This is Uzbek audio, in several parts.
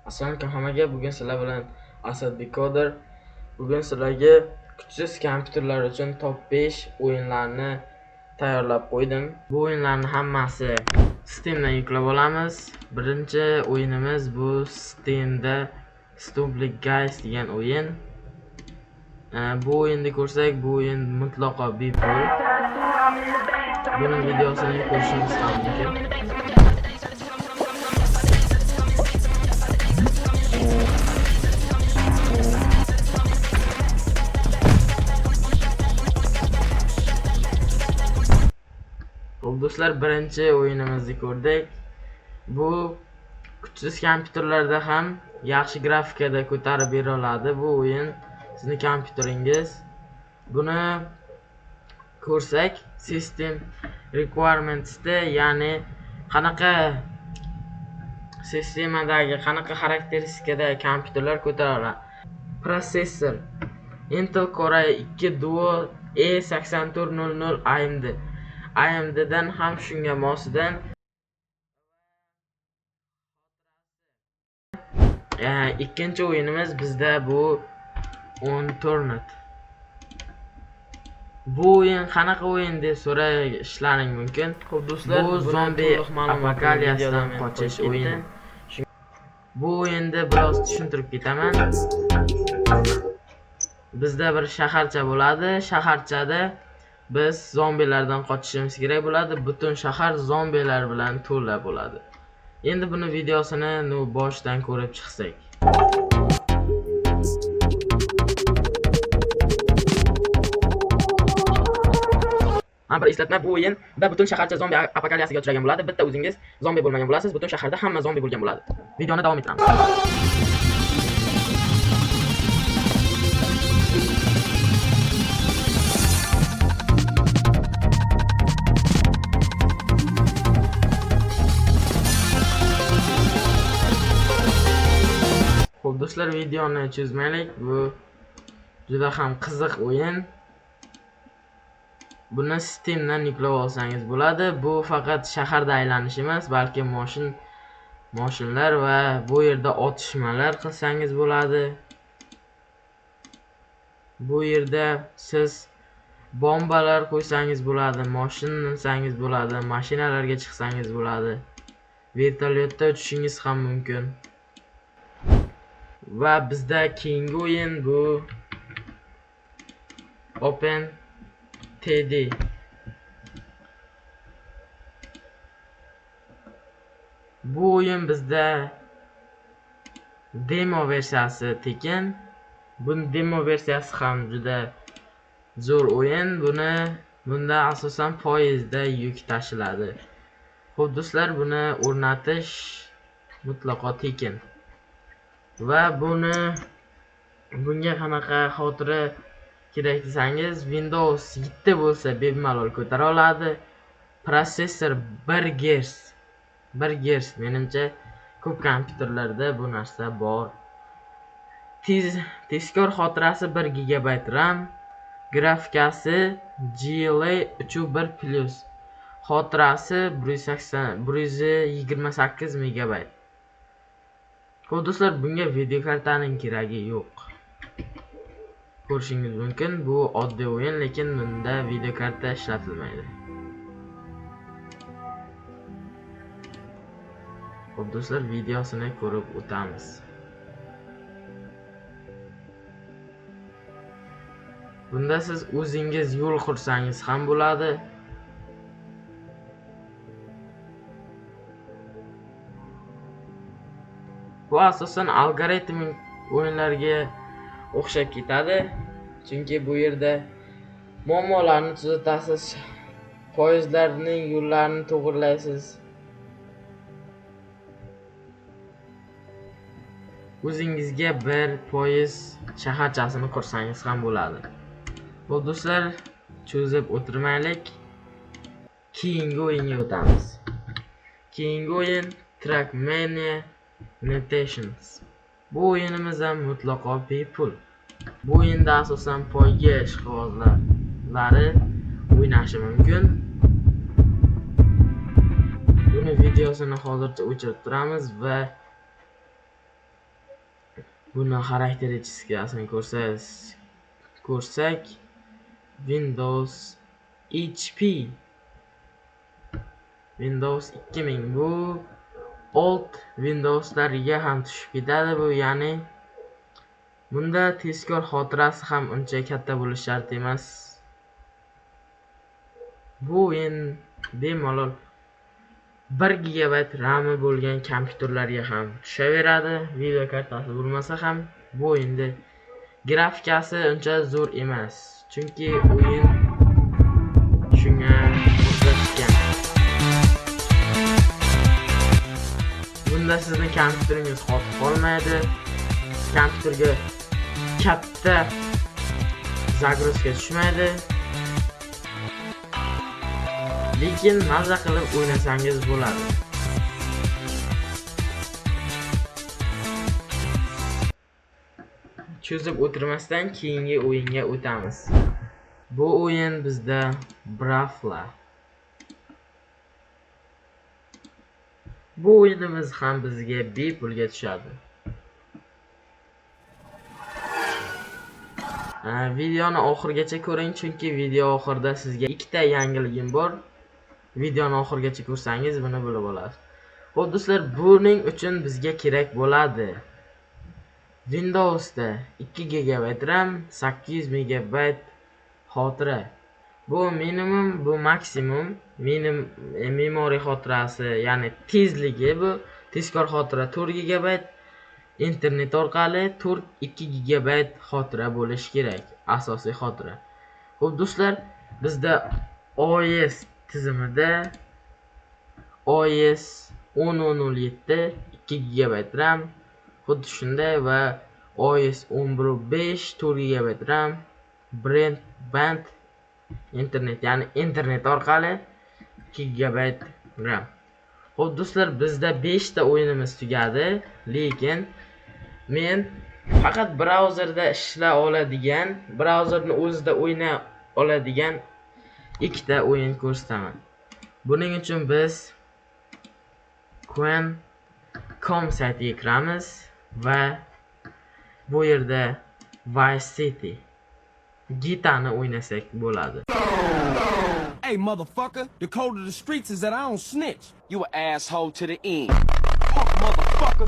Assalomu alaykum hammaga. Bugun sizlar bilan Asadbek Coder. Bugun sizlarga kuchsiz kompyuterlar uchun top 5 o'yinlarni tayyorlab qo'ydim. Bu o'yinlarning hammasi Steamdan yuklab olamiz. Birinchi o'yinimiz bu Steamda Stumbling Guys degan o'yin. Bu o'yinni ko'rsak, bu o'yin mutlaqo bepul. Buning videosini ko'rishingiz ham mumkin. Do'stlar, birinchi o'yinimizni ko'rdik. Bu kuchsiz kompyuterlarda ham yaxshi grafikada ko'tarib bera oladi bu o'yin sizning kompyuteringiz. Buni ko'rsak, System Requirements'da, ya'ni qanaqa sistemadagi qanaqa xarakteristikada kompyuterlar ko'tara oladi. Protsessor Intel Core i2 Duo E8400 AMD'dan ham shunga mosidan. Ikkinchi o'yinimiz bizda bu On Turnet. Bu o'yin qanaqa o'yin deb so'rashlaring mumkin. Xo'p do'stlar, bu zombi apokalipsdan qochish o'yini. Bu o'yinda biroz tushuntirib ketaman. Bizda bir shaharcha bo'ladi. Shaharchada biz zombilardan qochishimiz kerak bo'ladi. Butun shahar zombilar bilan to'la bo'ladi. Endi buni videosini boshdan ko'rib chiqsak. Bir eslatma, bu o'yinda butun shaharcha zombi apokalipsiga uchragan bo'ladi. Bitta o'zingiz zombi bo'lmagan bo'lasiz. Butun shaharda hamma zombi bo'lgan bo'ladi. Videoni davom ettiramiz. Xo'p do'stlar, videoni cho'zmaylik. Bu juda ham qiziq o'yin. Buni Steamdan yuklab olsangiz bo'ladi. Bu faqat shaharda aylanish emas, balki mashinlar va bu yerda otishmalar qilsangiz bo'ladi. Bu yerda siz bombalar qo'ysangiz bo'ladi, mashinangiz bo'ladi, mashinalarga chiqsangiz bo'ladi. Vertolyotda uchishingiz ham mumkin. Va bizda keyingi o'yin bu OpenTD. Bu o'yin bizda demo versiyasi tekin. Buni demo versiyasi ham juda zo'r o'yin. Bunda asosan poyezdda yuk tashiladi. Xo'p do'stlar, buni o'rnatish mutlaqo tekin. Va bunga qanaqa xotira kerak desangiz, Windows 7 bo'lsa bemalol ko'tara oladi. Protsessor 1 GHz. Menimcha ko'p kompyuterlarda bu narsa bor. Tezkor xotirasi 1 GB RAM, grafikasi GLA 3.1+, xotirasi 128 MB. Xo'p do'stlar, bunga video kartaning keragi yo'q. Ko'rishingiz mumkin, bu oddiy o'yin, lekin bunda video karta ishlatilmaydi. Xo'p do'stlar, videosini ko'rib o'tamiz. Bunda siz o'zingiz yo'l qursangiz ham bo'ladi. Bu asosan algoritm o'yinlarga o'xshab ketadi. Chunki bu yerda muammolarni tuzatasiz, poyezdlarning yo'llarini to'g'rilaysiz. O'zingizga bir poyezd shaharchasini qursangiz ham bo'ladi. Bu do'stlar, cho'zib o'tirmaylik. Keyingi o'yinga o'tamiz. Keyingi o'yin Trackmania Mutations. Bu o'yinimiz ham mutlaqo bepul. Bu o'yinda asosan poyga ishqibozlari o'ynashi mumkin. Buni videosini hozircha o'chirib turamiz va Buni xarakteristikasini ko'rsak Windows HP Windows 2000 bu old Windowslarga ham tushib ketadi bu, ya'ni bunda tezkor xotirasi ham uncha katta bo'lishi shart emas. Bu o'yin bemalol 1 GB RAM bo'lgan kompyuterlarga ham tushaveradi. Video kartasi bo'lmasa ham bu o'yinda grafikasi uncha zo'r emas, chunki o'yin shunga moslashgan. Bunda sizning kompyuteringiz qotib qolmaydi. Kompyuterga katta zagruzka tushmaydi. Lekin maza qilib o'ynasangiz bo'ladi. Cho'zib o'tirmasdan keyingi o'yinga o'tamiz. Bu o'yin bizda Brawlhalla. Bu o'yinimiz ham bizga bepulga tushadi. Videoni oxirigacha ko'ring, chunki video oxirida sizga ikkita yangiligim bor. Videoni oxirigacha ko'rsangiz buni bilib olasiz. Xo'p do'stlar, buning uchun bizga kerak bo'ladi Windowsda 2 GB RAM, 800 MB xotira. Bu minimum, bu maksimum. Memory xotirasi, ya'ni tezligi, bu tezkor xotira 4 GB, internet orqali 2 GB xotira bo'lishi kerak, asosiy xotira. Xo'p do'stlar, bizda OS tizimida OS 10.07 2 GB RAM, xuddi shunday, va OS 11.5 4 GB RAM, broadband internet, ya'ni internet orqali 2 GB RAM. Xo'p do'stlar, bizda 5 ta o'yinimiz tugadi, lekin men faqat brauzerda ishlay oladigan, brauzerni o'zida o'ynay oladigan 2 ta o'yin ko'rsataman. Buning uchun biz Quen.com saytiga kiramiz va bu yerda Vice City GTA'ni o'ynasak bo'ladi. Hey motherfucker, the code of the streets is that I don't snitch. You an asshole to the end. Punk motherfucker.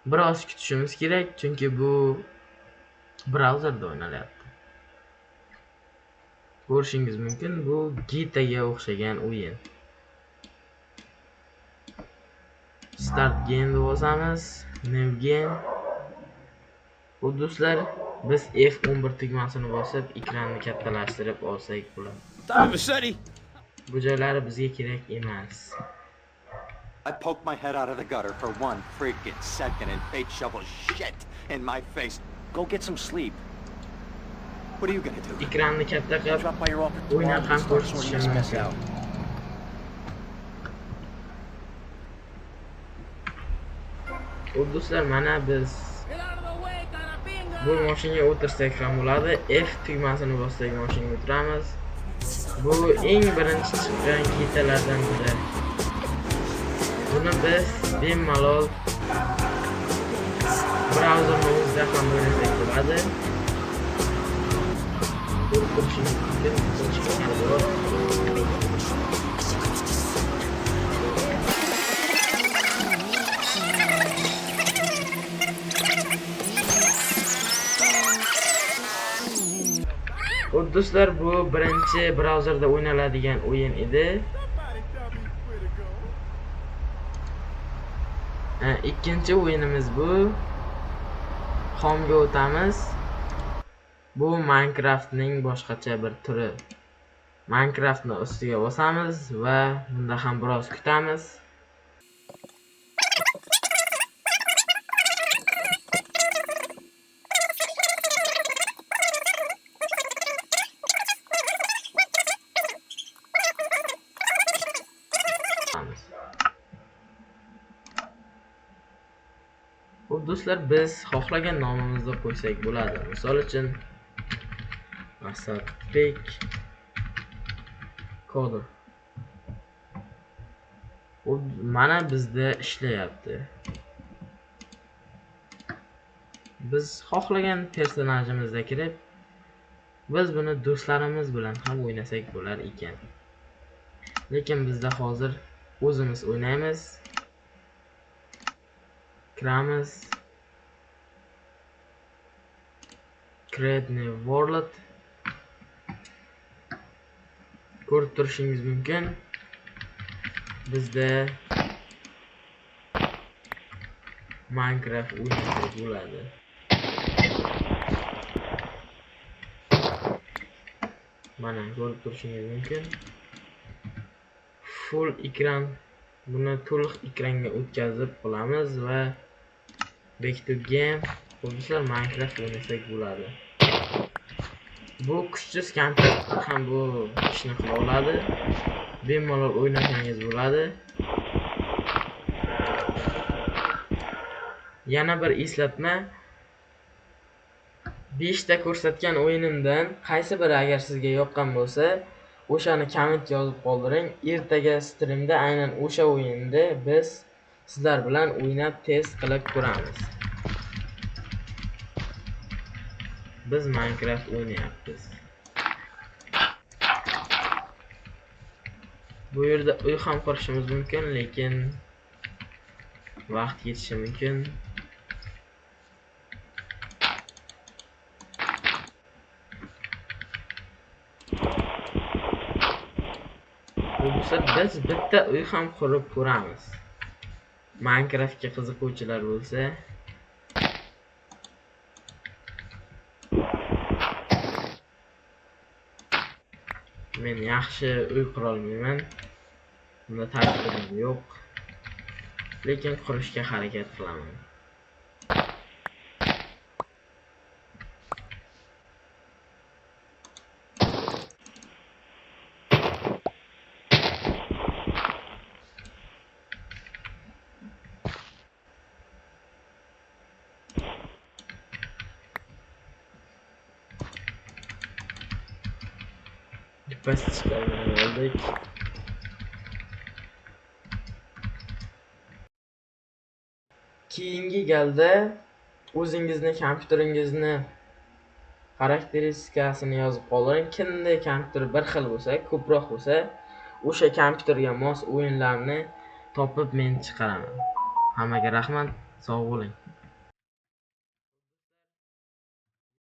Biroz kutishimiz kerak, chunki bu brauzerda o'ynalyapti. Ko'rishingiz mumkin, bu GTA'ga o'xshagan o'yin. Start game deb bosamiz, new game. Bu do'stlar, biz F11 tugmasini bosib ekranni kattalashtirib olsak bo'ladi. Bu joylari bizga kerak emas. I poked my head out of the gutter for 1 freaking second and fate shovels shit in my face. Go get some sleep. What are you gonna do? Ekranni katta qilib Drop by your office o'ynab ham tomorrow and start ko'rsatishim sorting this mess mumkin. out. Xo'p do'stlar, mana biz bu mashinaga o'tirsak ham bo'ladi. F tugmasini bossak mashinaga o'tiramiz. Bu eng birinchi chiqqan GTA'lardan biri. Buni biz bemalol brauzerni o'zida ham o'ynasak bo'ladi. Do'stlar, bu birinchi brauzerda o'ynaladigan o'yin edi. Ikkinchi o'yinimiz bu. Home'ga o'tamiz. Bu Minecraftning boshqacha bir turi. Minecraftni ustiga bosamiz va bunda ham biroz kutamiz. Do'stlar, biz xohlagan nomimizni qo'ysak bo'ladi. Misol uchun Asadbek Coder. U mana bizda ishlayapti. Biz xohlagan personajimizga kirib, biz buni do'stlarimiz bilan ham o'ynasak bo'lar ekan. Lekin bizda hozir o'zimiz o'ynaymiz. Kiramiz. Create new world. Ko'rib turishingiz mumkin. Bizda Minecraft o'ynasak bo'ladi. Mana ko'rib turishingiz mumkin. Full ekran, buni to'liq ekranga o'tkazib qolamiz va back to game bo'lsa Minecraft o'ynasak bo'ladi. Bu kuchsiz kompyuter ham bu ishni qila oladi. Bemalol o'ynasangiz bo'ladi. Yana bir eslatma. 5 ta ko'rsatgan o'yinimdan qaysi biri agar sizga yoqqan bo'lsa, o'shani komment yozib qoldiring. Ertaga streamda aynan o'sha o'yinda biz sizlar bilan o'ynab test qilib ko'ramiz. Biz Minecraft o'ynayapmiz. Bu yerda uy ham qurishimiz mumkin, lekin vaqt yetishi mumkin. Biz bitta uy ham qurib ko'ramiz. Minecraftga qiziquvchilar bo'lsa, men yaxshi uy qura olmayman. Bunda tajribam yo'q. Lekin qurishga harakat qilaman. Biz chiqarib keyingi galda o'zingizni kompyuteringizni xarakteristikasini yozib qoldiring. Kimda kompyuter bir xil bo'lsa, ko'proq bo'lsa, o'sha kompyuterga mos o'yinlarni topib men chiqaraman. Hammaga rahmat, sog' bo'ling.